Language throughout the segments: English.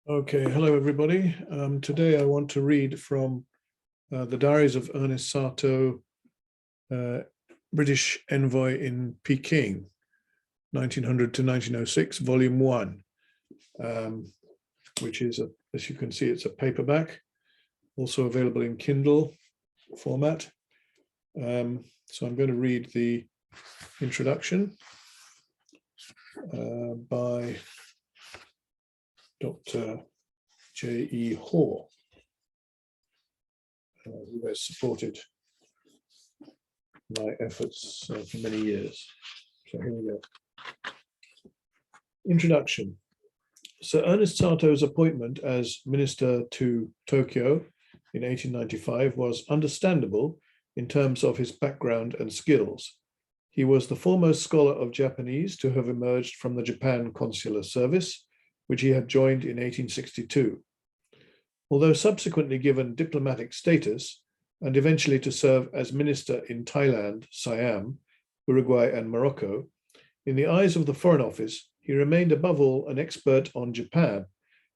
Okay, hello everybody. Today I want to read from the Diaries of Ernest SATOW, British Envoy in Peking, 1900 to 1906, Volume 1, which is, as you can see, it's a paperback, also available in Kindle format. So I'm going to read the introduction by Dr J.E. Hoare, who has supported my efforts for many years. So here we go. Introduction. Sir Ernest SATOW's appointment as Minister to Tokyo in 1895 was understandable in terms of his background and skills. He was the foremost scholar of Japanese to have emerged from the Japan Consular Service, which he had joined in 1862. Although subsequently given diplomatic status and eventually to serve as minister in Thailand, Siam, Uruguay, and Morocco, in the eyes of the Foreign Office, he remained above all an expert on Japan,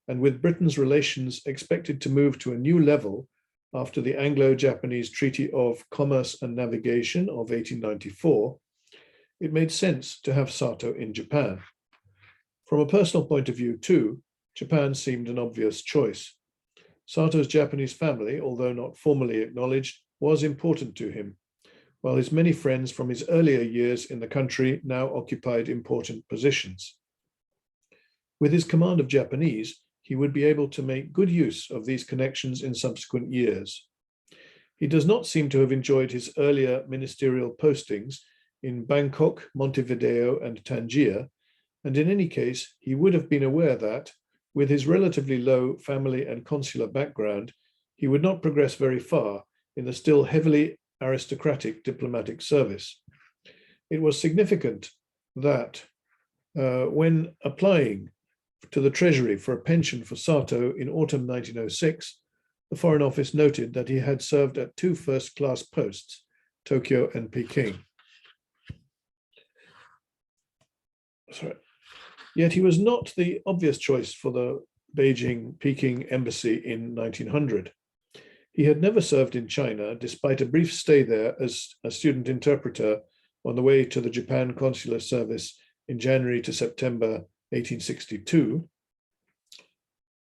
and with Britain's relations expected to move to a new level after the Anglo-Japanese Treaty of Commerce and Navigation of 1894, it made sense to have SATOW in Japan. From a personal point of view, too, Japan seemed an obvious choice. SATOW's Japanese family, although not formally acknowledged, was important to him, while his many friends from his earlier years in the country now occupied important positions. With his command of Japanese, he would be able to make good use of these connections in subsequent years. He does not seem to have enjoyed his earlier ministerial postings in Bangkok, Montevideo, and Tangier, and in any case, he would have been aware that, with his relatively low family and consular background, he would not progress very far in the still heavily aristocratic diplomatic service. It was significant that when applying to the Treasury for a pension for SATOW in autumn 1906, the Foreign Office noted that he had served at two first-class posts, Tokyo and Peking. Yet he was not the obvious choice for the Peking embassy in 1900. He had never served in China, despite a brief stay there as a student interpreter on the way to the Japan Consular Service in January to September 1862.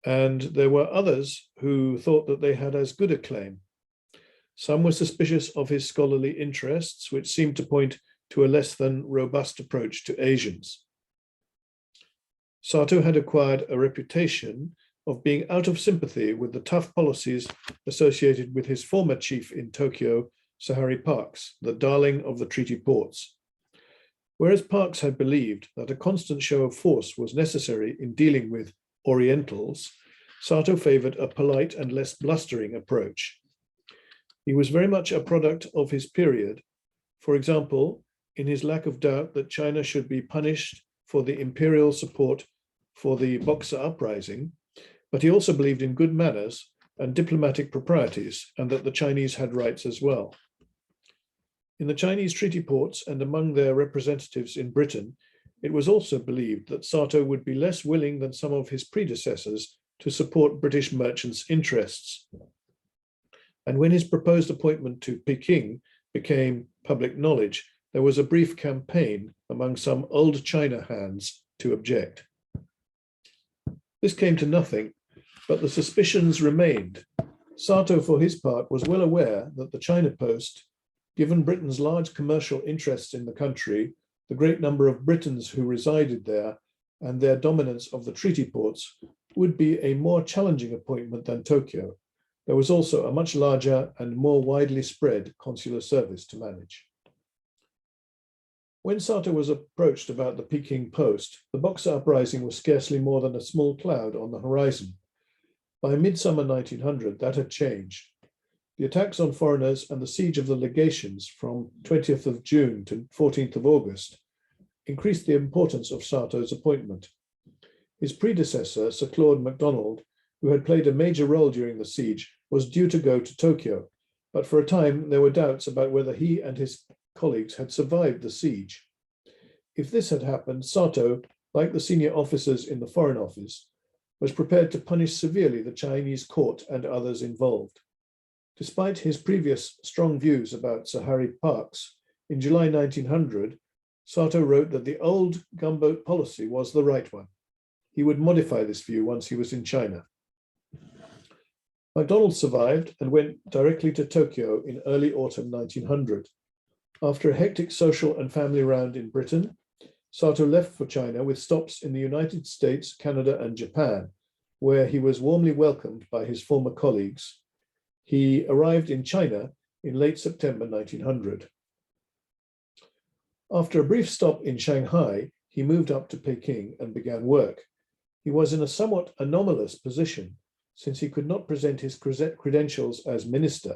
And there were others who thought that they had as good a claim. Some were suspicious of his scholarly interests, which seemed to point to a less than robust approach to Asians. SATOW had acquired a reputation of being out of sympathy with the tough policies associated with his former chief in Tokyo, Sir Harry Parkes, the darling of the treaty ports. Whereas Parkes had believed that a constant show of force was necessary in dealing with Orientals, SATOW favored a polite and less blustering approach. He was very much a product of his period, for example, in his lack of doubt that China should be punished for the imperial support for the Boxer uprising, but he also believed in good manners and diplomatic proprieties, and that the Chinese had rights as well. In the Chinese treaty ports and among their representatives in Britain, it was also believed that SATOW would be less willing than some of his predecessors to support British merchants' interests. And when his proposed appointment to Peking became public knowledge, there was a brief campaign among some old China hands to object. This came to nothing, but the suspicions remained. SATOW, for his part, was well aware that the China Post, given Britain's large commercial interests in the country, the great number of Britons who resided there, and their dominance of the treaty ports, would be a more challenging appointment than Tokyo. There was also a much larger and more widely spread consular service to manage. When SATOW was approached about the Peking post, the Boxer uprising was scarcely more than a small cloud on the horizon. By midsummer 1900, that had changed. The attacks on foreigners and the siege of the legations from 20th of June to 14th of August increased the importance of SATOW's appointment. His predecessor, Sir Claude MacDonald, who had played a major role during the siege, was due to go to Tokyo, but for a time there were doubts about whether he and his colleagues had survived the siege. If this had happened, SATOW, like the senior officers in the Foreign Office, was prepared to punish severely the Chinese court and others involved. Despite his previous strong views about Sahari parks, in July 1900, SATOW wrote that the old gunboat policy was the right one. He would modify this view once he was in China. MacDonald survived and went directly to Tokyo in early autumn 1900. After a hectic social and family round in Britain, SATOW left for China with stops in the United States, Canada, and Japan, where he was warmly welcomed by his former colleagues. He arrived in China in late September 1900. After a brief stop in Shanghai, he moved up to Peking and began work. He was in a somewhat anomalous position, since he could not present his credentials as minister.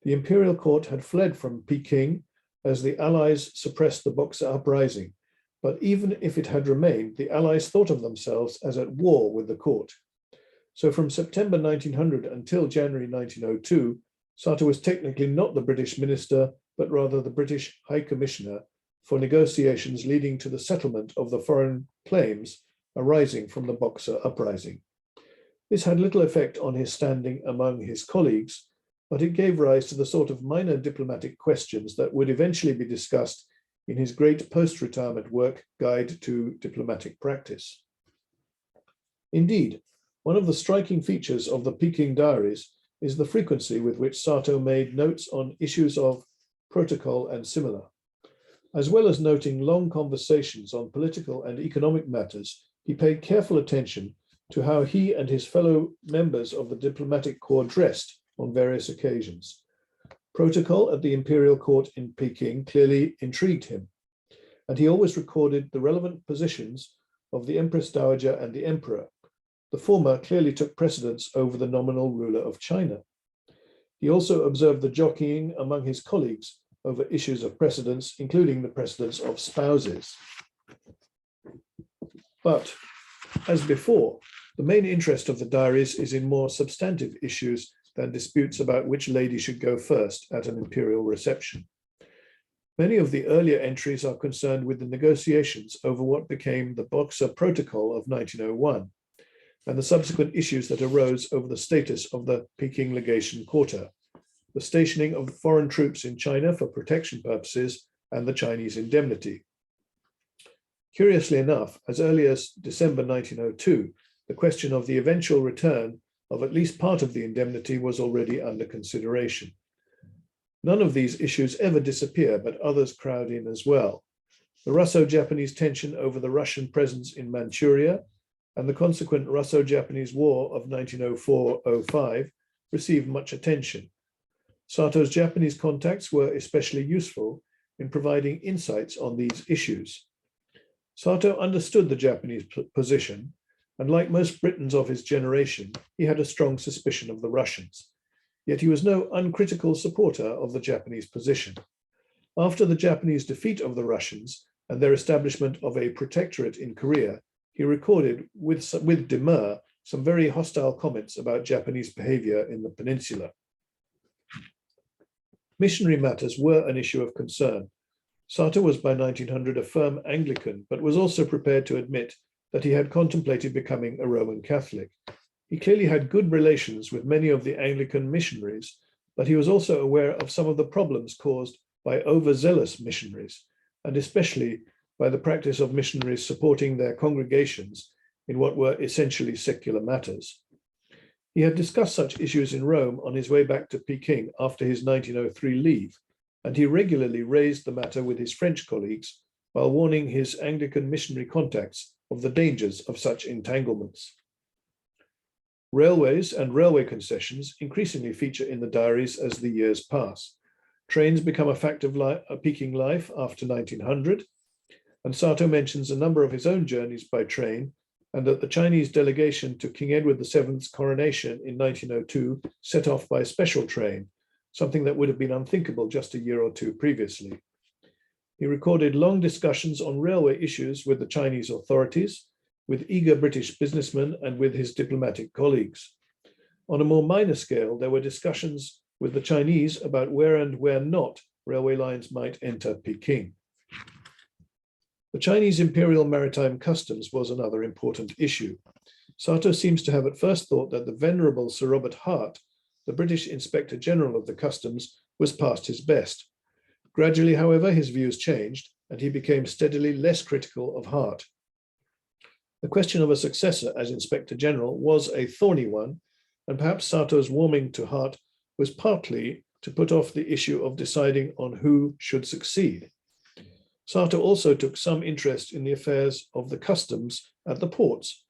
The imperial court had fled from Peking as the Allies suppressed the Boxer uprising, but even if it had remained, the Allies thought of themselves as at war with the court. So from September 1900 until January 1902, SATOW was technically not the British minister, but rather the British High Commissioner for negotiations leading to the settlement of the foreign claims arising from the Boxer uprising. This had little effect on his standing among his colleagues, but it gave rise to the sort of minor diplomatic questions that would eventually be discussed in his great post-retirement work, Guide to Diplomatic Practice. Indeed, one of the striking features of the Peking Diaries is the frequency with which SATOW made notes on issues of protocol and similar. As well as noting long conversations on political and economic matters, he paid careful attention to how he and his fellow members of the diplomatic corps dressed on various occasions. Protocol at the imperial court in Peking clearly intrigued him, and he always recorded the relevant positions of the Empress Dowager and the Emperor. The former clearly took precedence over the nominal ruler of China. He also observed the jockeying among his colleagues over issues of precedence, including the precedence of spouses. But, as before, the main interest of the diaries is in more substantive issues than disputes about which lady should go first at an imperial reception. Many of the earlier entries are concerned with the negotiations over what became the Boxer Protocol of 1901 and the subsequent issues that arose over the status of the Peking legation quarter, the stationing of foreign troops in China for protection purposes, and the Chinese indemnity. Curiously enough, as early as December 1902, the question of the eventual return of at least part of the indemnity was already under consideration. None of these issues ever disappear, but others crowd in as well. The Russo-Japanese tension over the Russian presence in Manchuria and the consequent Russo-Japanese War of 1904-05 received much attention. SATOW's Japanese contacts were especially useful in providing insights on these issues. SATOW understood the Japanese position, and like most Britons of his generation, he had a strong suspicion of the Russians. Yet he was no uncritical supporter of the Japanese position. After the Japanese defeat of the Russians and their establishment of a protectorate in Korea, he recorded with demur some very hostile comments about Japanese behavior in the peninsula. Missionary matters were an issue of concern. SATOW was by 1900 a firm Anglican, but was also prepared to admit that he had contemplated becoming a Roman Catholic. He clearly had good relations with many of the Anglican missionaries, but he was also aware of some of the problems caused by overzealous missionaries, and especially by the practice of missionaries supporting their congregations in what were essentially secular matters. He had discussed such issues in Rome on his way back to Peking after his 1903 leave, and he regularly raised the matter with his French colleagues while warning his Anglican missionary contacts of the dangers of such entanglements. Railways and railway concessions increasingly feature in the diaries as the years pass. Trains become a fact of Peking life after 1900, and SATOW mentions a number of his own journeys by train, and that the Chinese delegation to King Edward VII's coronation in 1902 set off by special train, something that would have been unthinkable just a year or two previously. He recorded long discussions on railway issues with the Chinese authorities, with eager British businessmen, and with his diplomatic colleagues. On a more minor scale, there were discussions with the Chinese about where and where not railway lines might enter Peking. The Chinese Imperial Maritime Customs was another important issue. SATOW seems to have at first thought that the venerable Sir Robert Hart, the British Inspector General of the Customs, was past his best. Gradually, however, his views changed, and he became steadily less critical of Hart. The question of a successor as Inspector General was a thorny one, and perhaps SATOW's warming to Hart was partly to put off the issue of deciding on who should succeed. SATOW also took some interest in the affairs of the customs at the ports.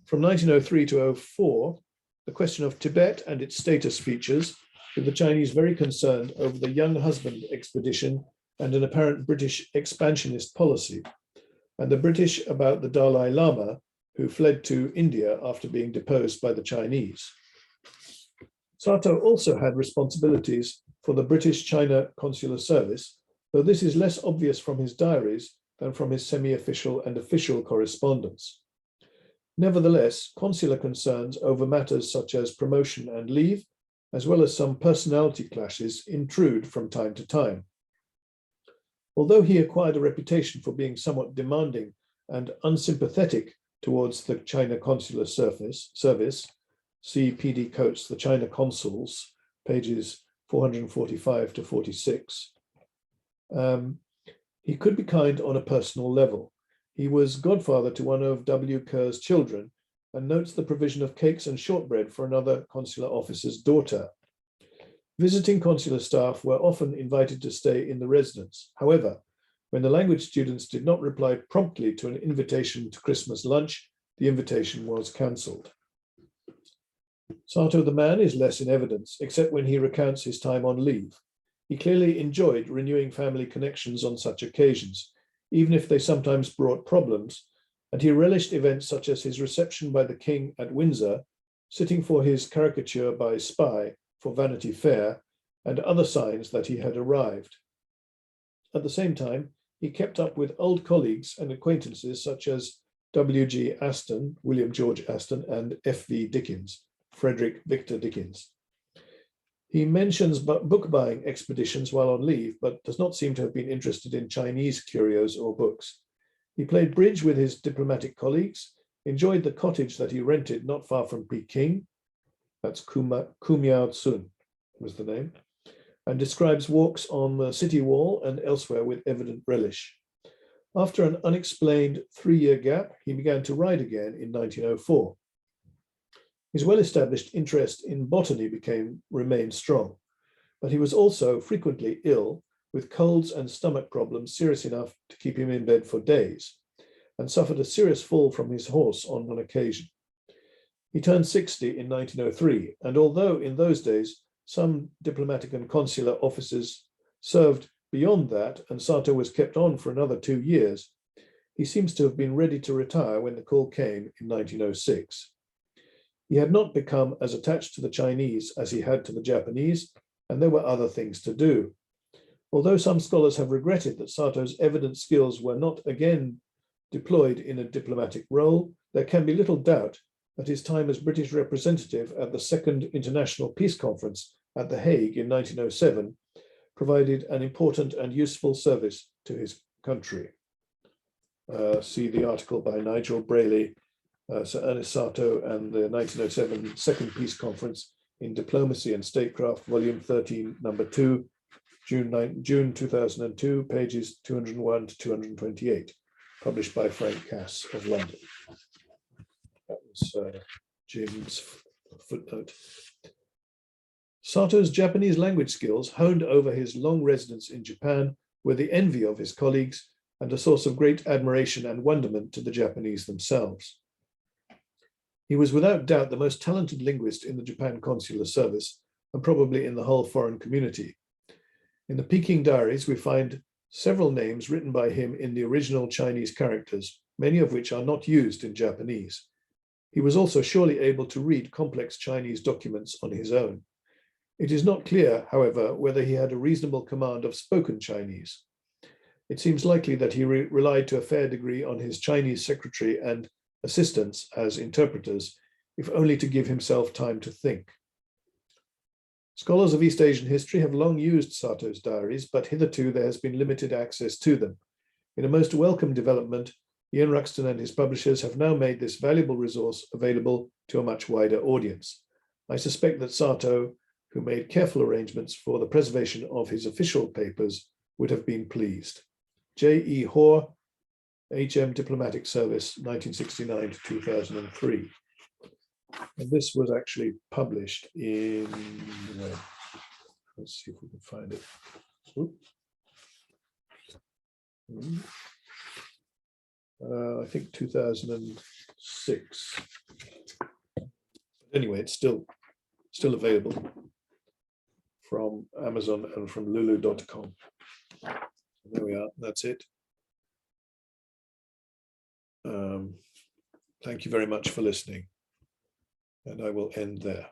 From 1903 to 2004, the question of Tibet and its status features, with the Chinese very concerned over the young husband expedition and an apparent British expansionist policy, and the British about the Dalai Lama, who fled to India after being deposed by the Chinese. SATOW also had responsibilities for the British China Consular Service, though this is less obvious from his diaries than from his semi-official and official correspondence. Nevertheless, consular concerns over matters such as promotion and leave, as well as some personality clashes, intrude from time to time. Although he acquired a reputation for being somewhat demanding and unsympathetic towards the China Consular Service, see P.D. Coates' The China Consuls, pages 445 to 46, he could be kind on a personal level. He was godfather to one of W. Kerr's children and notes the provision of cakes and shortbread for another consular officer's daughter. Visiting consular staff were often invited to stay in the residence. However, when the language students did not reply promptly to an invitation to Christmas lunch, the invitation was cancelled. SATOW the man is less in evidence, except when he recounts his time on leave. He clearly enjoyed renewing family connections on such occasions, even if they sometimes brought problems, and he relished events such as his reception by the king at Windsor, sitting for his caricature by Spy for Vanity Fair, and other signs that he had arrived. At the same time, he kept up with old colleagues and acquaintances such as W.G. Aston, William George Aston, and F.V. Dickens, Frederick Victor Dickens. He mentions book buying expeditions while on leave, but does not seem to have been interested in Chinese curios or books. He played bridge with his diplomatic colleagues, enjoyed the cottage that he rented not far from Peking, that's Kumiao Tsun was the name, and describes walks on the city wall and elsewhere with evident relish. After an unexplained 3-year gap, he began to ride again in 1904. His well-established interest in botany remained strong, but he was also frequently ill, with colds and stomach problems serious enough to keep him in bed for days, and suffered a serious fall from his horse on one occasion. He turned 60 in 1903, and although in those days some diplomatic and consular officers served beyond that, and SATOW was kept on for another 2 years, he seems to have been ready to retire when the call came in 1906. He had not become as attached to the Chinese as he had to the Japanese, and there were other things to do. Although some scholars have regretted that SATOW's evident skills were not again deployed in a diplomatic role, there can be little doubt that his time as British representative at the Second International Peace Conference at The Hague in 1907 provided an important and useful service to his country. See the article by Nigel Brayley, Sir Ernest SATOW and the 1907 Second Peace Conference in Diplomacy and Statecraft, Volume 13, Number 2, June 2002, pages 201 to 228, published by Frank Cass of London. That was Jim's footnote. SATOW's Japanese language skills, honed over his long residence in Japan, were the envy of his colleagues and a source of great admiration and wonderment to the Japanese themselves. He was without doubt the most talented linguist in the Japan Consular Service, and probably in the whole foreign community. In the Peking Diaries, we find several names written by him in the original Chinese characters, many of which are not used in Japanese. He was also surely able to read complex Chinese documents on his own. It is not clear, however, whether he had a reasonable command of spoken Chinese. It seems likely that he relied to a fair degree on his Chinese secretary and assistants as interpreters, if only to give himself time to think. Scholars of East Asian history have long used SATOW's diaries, but hitherto there has been limited access to them. In a most welcome development, Ian Ruxton and his publishers have now made this valuable resource available to a much wider audience. I suspect that SATOW, who made careful arrangements for the preservation of his official papers, would have been pleased. J.E. Hoare, HM Diplomatic Service, 1969 to 2003. And this was actually published in, let's see if we can find it. I think 2006. Anyway, it's still available from Amazon and from lulu.com. There we are, that's it. Thank you very much for listening, and I will end there.